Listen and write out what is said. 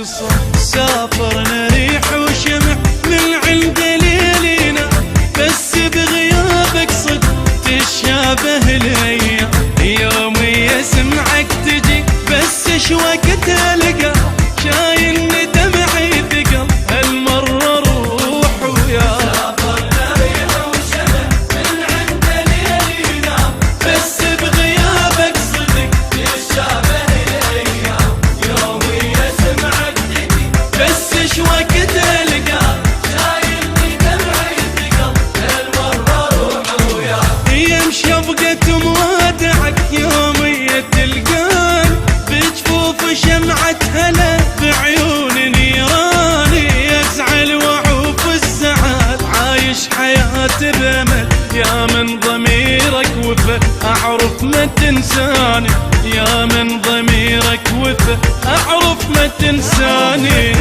سافرنا ريح وشمع من عند ليلينا، بس بغيابك صدق تشابه الايام. يومي اسمعك تجي بس شوقت القى، شايلني دمعي ثقل هالمرة روح ويا. سافرنا ريح وشمع من عند ليلينا، بس بغيابك صدق تشابه الايام. يومي اسمعك تجي بس شوقت القى، شايلني دمعي ثقل هالمرة روح ويا. يمشي بقت موادعك يومية تلقاني، بجفوف شمعة هلا بعيون نيراني. ازعل واعوف الزعل عايش حياتي بامل، يا من ضميرك وفى اعرف ما تنساني. يا من ضميرك وفى اعرف ما تنساني.